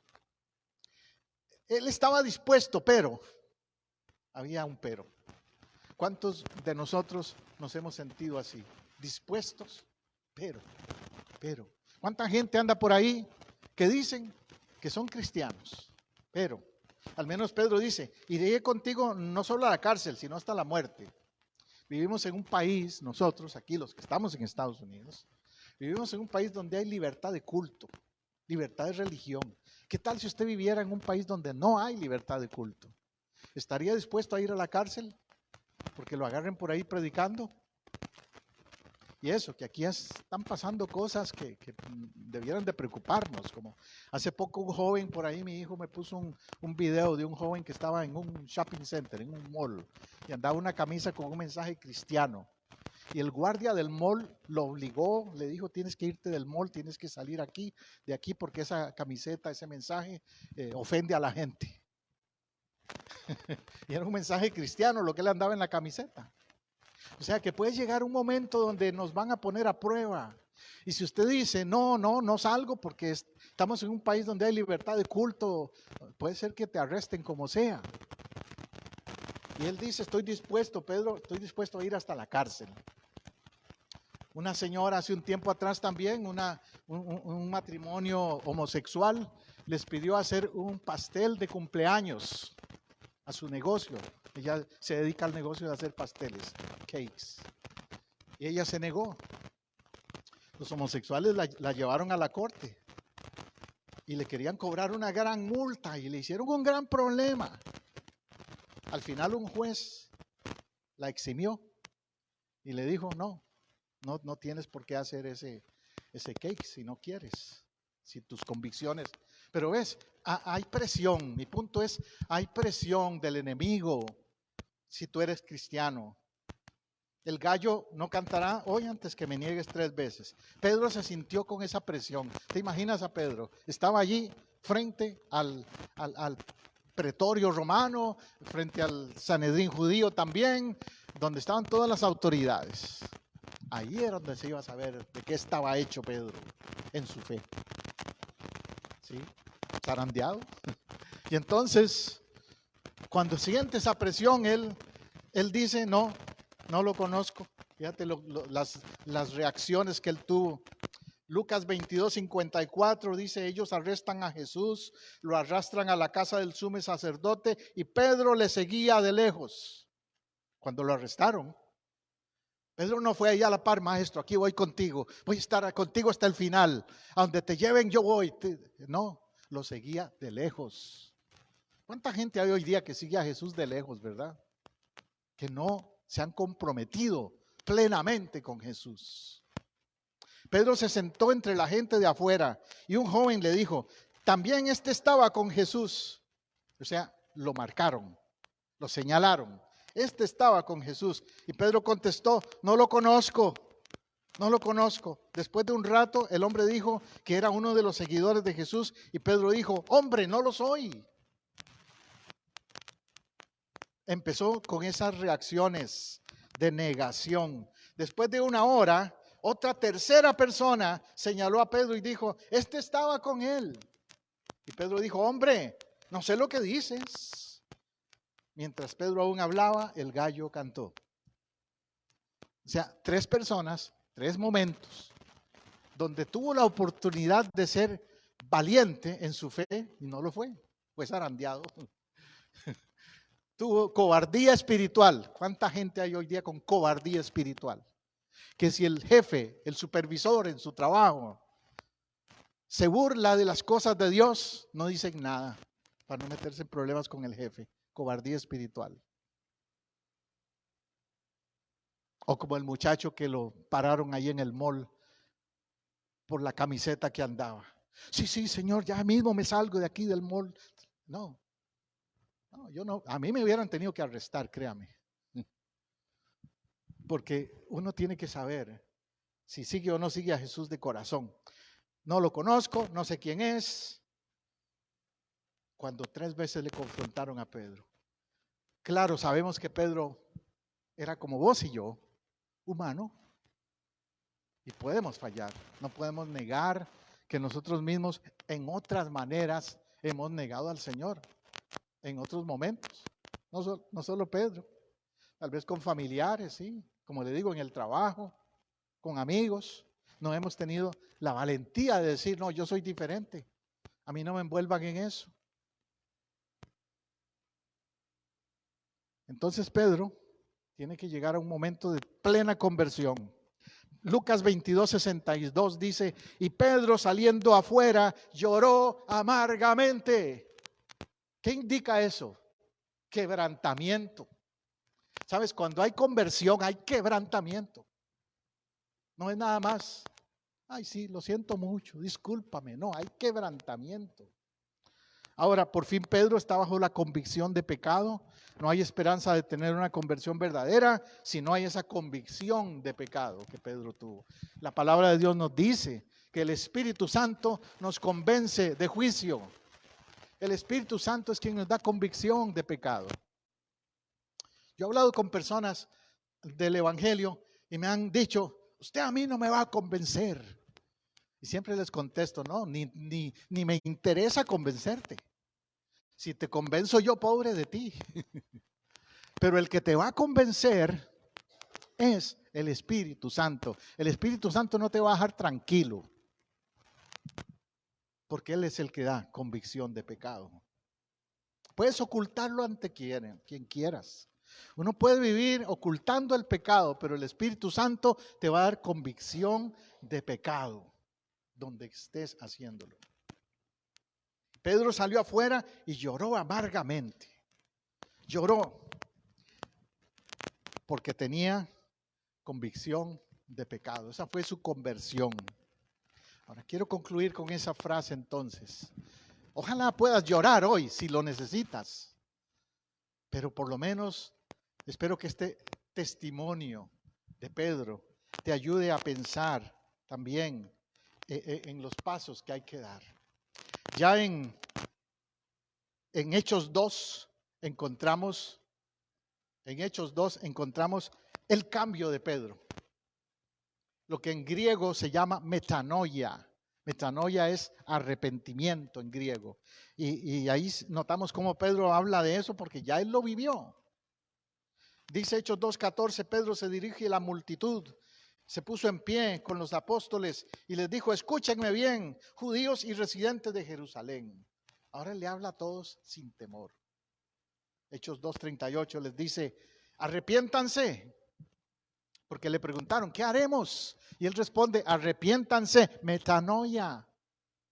Él estaba dispuesto, pero había un pero. ¿Cuántos de nosotros nos hemos sentido así? Dispuestos, pero. ¿Cuánta gente anda por ahí que dicen que son cristianos? Pero, al menos Pedro dice, iré contigo no solo a la cárcel, sino hasta la muerte. Vivimos en un país, nosotros aquí los que estamos en Estados Unidos, vivimos en un país donde hay libertad de culto, libertad de religión. ¿Qué tal si usted viviera en un país donde no hay libertad de culto? ¿Estaría dispuesto a ir a la cárcel porque lo agarren por ahí predicando? Y eso, que aquí están pasando cosas que debieran de preocuparnos. Como hace poco un joven por ahí, mi hijo me puso un video de un joven que estaba en un shopping center, en un mall, y andaba una camisa con un mensaje cristiano. Y el guardia del mall lo obligó, le dijo, tienes que irte del mall, tienes que salir de aquí, porque esa camiseta, ese mensaje ofende a la gente. Y era un mensaje cristiano lo que él andaba en la camiseta. O sea que puede llegar un momento donde nos van a poner a prueba. Y si usted dice, no salgo porque estamos en un país donde hay libertad de culto, puede ser que te arresten como sea. Y él dice, estoy dispuesto, Pedro, estoy dispuesto a ir hasta la cárcel. Una señora hace un tiempo atrás también, un matrimonio homosexual, les pidió hacer un pastel de cumpleaños a su negocio. Ella se dedica al negocio de hacer pasteles, cakes. Y ella se negó. Los homosexuales la llevaron a la corte y le querían cobrar una gran multa y le hicieron un gran problema. Al final un juez la eximió y le dijo, no tienes por qué hacer ese cake si no quieres, si tus convicciones. Pero ves, hay presión, mi punto es, hay presión del enemigo si tú eres cristiano. El gallo no cantará hoy antes que me niegues 3 veces. Pedro se sintió con esa presión. ¿Te imaginas a Pedro? Estaba allí frente al pretorio romano, frente al Sanedrín judío también, donde estaban todas las autoridades. Ahí era donde se iba a saber de qué estaba hecho Pedro en su fe. ¿Sí? Zarandeado. Y entonces, cuando siente esa presión, él dice, no lo conozco. Fíjate las reacciones que él tuvo. Lucas 22:54 dice, ellos arrestan a Jesús, lo arrastran a la casa del sumo sacerdote y Pedro le seguía de lejos. Cuando lo arrestaron, Pedro no fue ahí a la par, maestro, aquí voy contigo, voy a estar contigo hasta el final, a donde te lleven yo voy. No, lo seguía de lejos. ¿Cuánta gente hay hoy día que sigue a Jesús de lejos, verdad? Que no se han comprometido plenamente con Jesús. Pedro se sentó entre la gente de afuera y un joven le dijo, también estaba con Jesús. O sea, lo marcaron, lo señalaron. Estaba con Jesús. Y Pedro contestó, no lo conozco. Después de un rato, el hombre dijo que era uno de los seguidores de Jesús y Pedro dijo, hombre, no lo soy. Empezó con esas reacciones de negación. Después de una hora, otra tercera persona señaló a Pedro y dijo, estaba con él. Y Pedro dijo, hombre, no sé lo que dices. Mientras Pedro aún hablaba, el gallo cantó. O sea, 3 personas, 3 momentos, donde tuvo la oportunidad de ser valiente en su fe y no lo fue zarandeado. Tuvo cobardía espiritual. ¿Cuánta gente hay hoy día con cobardía espiritual? Que si el jefe, el supervisor en su trabajo se burla de las cosas de Dios, no dicen nada para no meterse en problemas con el jefe. Cobardía espiritual. O como el muchacho que lo pararon ahí en el mall por la camiseta que andaba. Sí, señor, ya mismo me salgo de aquí del mall. No, yo no. A mí me hubieran tenido que arrestar, créame. Porque uno tiene que saber si sigue o no sigue a Jesús de corazón. No lo conozco, no sé quién es. Cuando 3 veces le confrontaron a Pedro. Claro, sabemos que Pedro era como vos y yo, humano. Y podemos fallar. No podemos negar que nosotros mismos en otras maneras hemos negado al Señor. En otros momentos. No solo Pedro. Tal vez con familiares, sí. Como le digo, en el trabajo, con amigos. No hemos tenido la valentía de decir, no, yo soy diferente. A mí no me envuelvan en eso. Entonces Pedro tiene que llegar a un momento de plena conversión. Lucas 22:62 dice, y Pedro saliendo afuera lloró amargamente. ¿Qué indica eso? quebrantamiento. ¿Sabes? Cuando hay conversión hay quebrantamiento. No es nada más, ay sí, lo siento mucho, discúlpame. No, hay quebrantamiento. Ahora, por fin Pedro está bajo la convicción de pecado. No hay esperanza de tener una conversión verdadera si no hay esa convicción de pecado que Pedro tuvo. La palabra de Dios nos dice que el Espíritu Santo nos convence de juicio. El Espíritu Santo es quien nos da convicción de pecado. Yo he hablado con personas del Evangelio y me han dicho, usted a mí no me va a convencer. Y siempre les contesto, no, ni me interesa convencerte. Si te convenzo yo, pobre de ti. Pero el que te va a convencer es el Espíritu Santo. El Espíritu Santo no te va a dejar tranquilo, porque Él es el que da convicción de pecado. Puedes ocultarlo ante quien quieras. Uno puede vivir ocultando el pecado, pero el Espíritu Santo te va a dar convicción de pecado donde estés haciéndolo. Pedro salió afuera y lloró amargamente. Lloró porque tenía convicción de pecado. Esa fue su conversión. Ahora quiero concluir con esa frase entonces. Ojalá puedas llorar hoy si lo necesitas. Pero por lo menos espero que este testimonio de Pedro te ayude a pensar también en los pasos que hay que dar. Ya en Hechos 2 encontramos el cambio de Pedro. Lo que en griego se llama metanoia. Metanoia es arrepentimiento en griego. Y ahí notamos cómo Pedro habla de eso porque ya él lo vivió. Dice Hechos 2:14, Pedro se dirige a la multitud, se puso en pie con los apóstoles y les dijo, escúchenme bien, judíos y residentes de Jerusalén. Ahora le habla a todos sin temor. Hechos 2:38 les dice, arrepiéntanse. Porque le preguntaron, ¿qué haremos? Y él responde, arrepiéntanse, metanoia,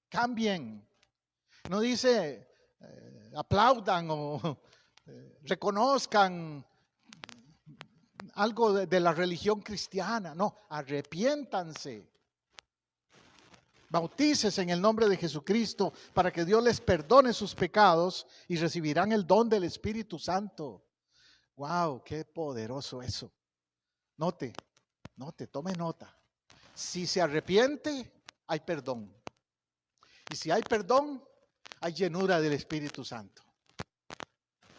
cambien. No dice, aplaudan o reconozcan algo de la religión cristiana. No, arrepiéntanse. Bautícese en el nombre de Jesucristo para que Dios les perdone sus pecados y recibirán el don del Espíritu Santo. ¡Wow! ¡Qué poderoso eso! Note, tome nota. Si se arrepiente, hay perdón. Y si hay perdón, hay llenura del Espíritu Santo.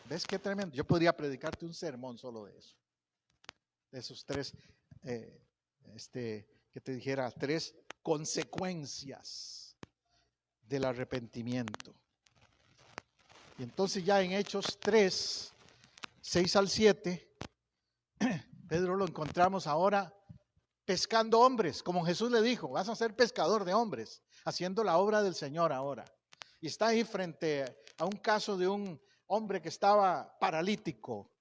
¿Ves qué tremendo? Yo podría predicarte un sermón solo de eso. De esos tres, que te dijera, tres consecuencias del arrepentimiento. Y entonces ya en Hechos 3, 6 al 7, Pedro lo encontramos ahora pescando hombres, como Jesús le dijo, vas a ser pescador de hombres, haciendo la obra del Señor ahora. Y está ahí frente a un caso de un hombre que estaba paralítico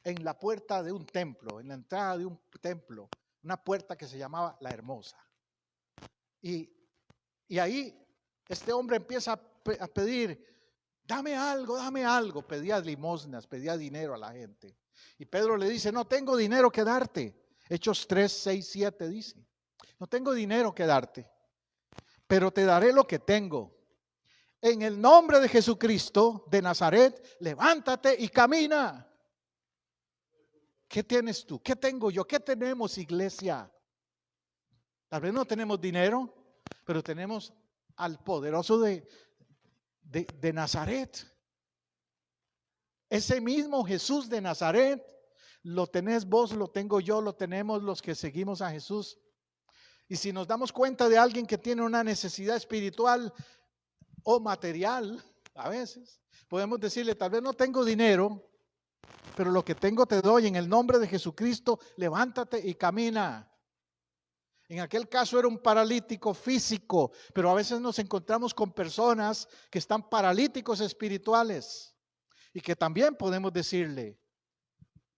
en la puerta de un templo, en la entrada de un templo, una puerta que se llamaba La Hermosa. Y ahí este hombre empieza a pedir, dame algo, pedía limosnas, pedía dinero a la gente. Y Pedro le dice, no tengo dinero que darte. Hechos 3, 6, 7 dice, no tengo dinero que darte, pero te daré lo que tengo. En el nombre de Jesucristo de Nazaret, levántate y camina. ¿Qué tienes tú? ¿Qué tengo yo? ¿Qué tenemos, iglesia? Tal vez no tenemos dinero, pero tenemos al poderoso de Nazaret. Ese mismo Jesús de Nazaret, lo tenés vos, lo tengo yo, lo tenemos los que seguimos a Jesús. Y si nos damos cuenta de alguien que tiene una necesidad espiritual o material, a veces, podemos decirle, tal vez no tengo dinero, pero lo que tengo te doy en el nombre de Jesucristo, levántate y camina. En aquel caso era un paralítico físico, pero a veces nos encontramos con personas que están paralíticos espirituales y que también podemos decirle,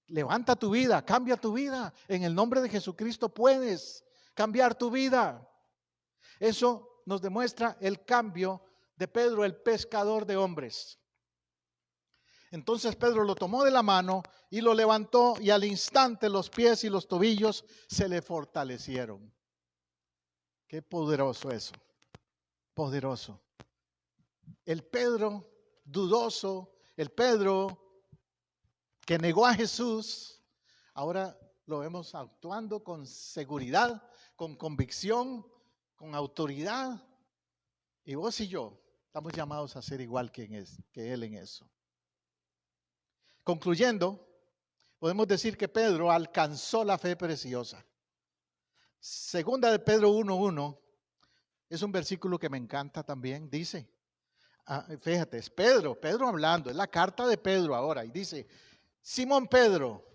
levanta tu vida, cambia tu vida. En el nombre de Jesucristo puedes cambiar tu vida. Eso nos demuestra el cambio de Pedro, el pescador de hombres. Entonces Pedro lo tomó de la mano y lo levantó, y al instante los pies y los tobillos se le fortalecieron. Qué poderoso eso, poderoso. El Pedro dudoso, el Pedro que negó a Jesús, ahora lo vemos actuando con seguridad, con convicción, con autoridad. Y vos y yo estamos llamados a ser igual que él en eso. Concluyendo, podemos decir que Pedro alcanzó la fe preciosa. Segunda de Pedro 1:1 es un versículo que me encanta también. Dice, fíjate, es Pedro hablando, es la carta de Pedro ahora. Y dice, Simón Pedro,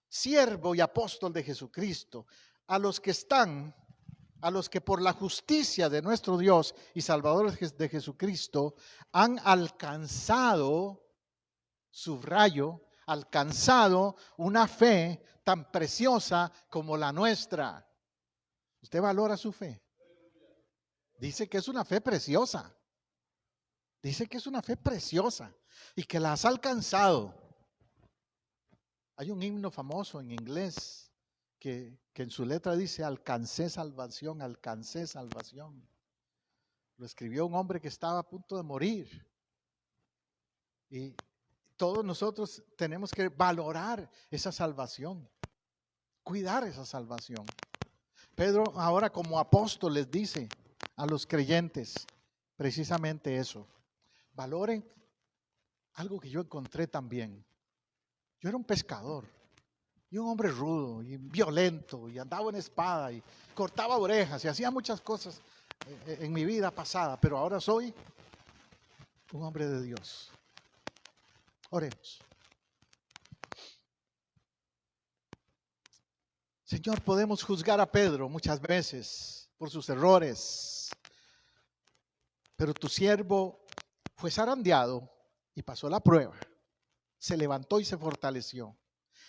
siervo y apóstol de Jesucristo, a los que por la justicia de nuestro Dios y Salvador de Jesucristo han alcanzado, subrayo, alcanzado una fe tan preciosa como la nuestra. ¿Usted valora su fe? Dice que es una fe preciosa. Dice que es una fe preciosa y que la has alcanzado. Hay un himno famoso en inglés que en su letra dice, alcancé salvación, alcancé salvación. Lo escribió un hombre que estaba a punto de morir. Y todos nosotros tenemos que valorar esa salvación, cuidar esa salvación. Pedro ahora como apóstol les dice a los creyentes precisamente eso. Valoren algo que yo encontré también. Yo era un pescador y un hombre rudo y violento y andaba en espada y cortaba orejas y hacía muchas cosas en mi vida pasada, pero ahora soy un hombre de Dios. Oremos. Señor, podemos juzgar a Pedro muchas veces por sus errores, pero tu siervo fue zarandeado y pasó la prueba. Se levantó y se fortaleció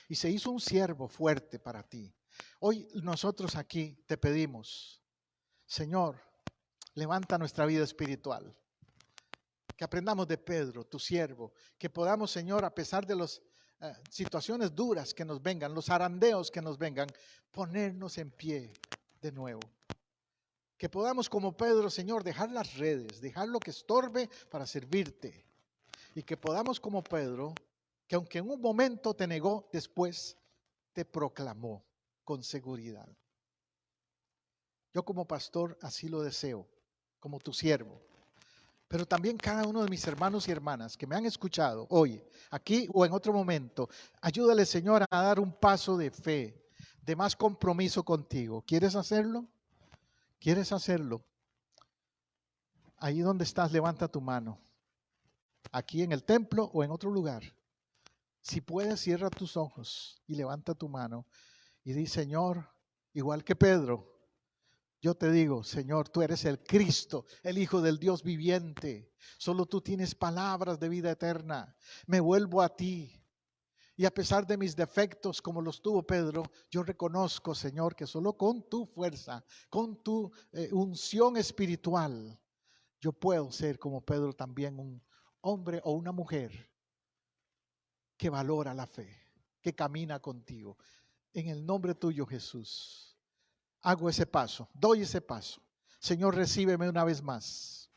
y se hizo un siervo fuerte para ti. Hoy nosotros aquí te pedimos, Señor, levanta nuestra vida espiritual. Que aprendamos de Pedro, tu siervo, que podamos, Señor, a pesar de las situaciones duras que nos vengan, los zarandeos que nos vengan, ponernos en pie de nuevo. Que podamos, como Pedro, Señor, dejar las redes, dejar lo que estorbe para servirte. Y que podamos, como Pedro, que aunque en un momento te negó, después te proclamó con seguridad. Yo como pastor así lo deseo, como tu siervo. Pero también cada uno de mis hermanos y hermanas que me han escuchado hoy, aquí o en otro momento, ayúdale, Señor, a dar un paso de fe, de más compromiso contigo. ¿Quieres hacerlo? ¿Quieres hacerlo? Ahí donde estás, levanta tu mano. Aquí en el templo o en otro lugar. Si puedes, cierra tus ojos y levanta tu mano y di, Señor, igual que Pedro, yo te digo, Señor, tú eres el Cristo, el Hijo del Dios viviente. Solo tú tienes palabras de vida eterna. Me vuelvo a ti. Y a pesar de mis defectos, como los tuvo Pedro, yo reconozco, Señor, que solo con tu fuerza, con tu unción espiritual, yo puedo ser como Pedro también un hombre o una mujer que valora la fe, que camina contigo. En el nombre tuyo, Jesús. Hago ese paso, doy ese paso. Señor, recíbeme una vez más.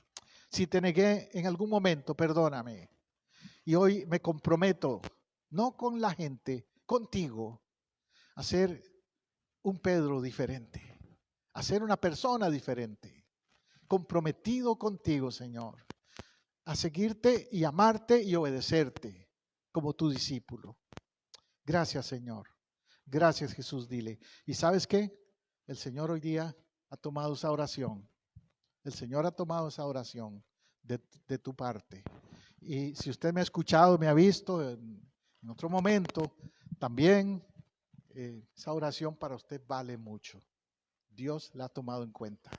Si te negué en algún momento, perdóname. Y hoy me comprometo, no con la gente, contigo, a ser un Pedro diferente, a ser una persona diferente, comprometido contigo, Señor, a seguirte y amarte y obedecerte como tu discípulo. Gracias, Señor. Gracias, Jesús, dile. ¿Y sabes qué? El Señor hoy día ha tomado esa oración. El Señor ha tomado esa oración de tu parte. Y si usted me ha escuchado, me ha visto en otro momento, también esa oración para usted vale mucho. Dios la ha tomado en cuenta.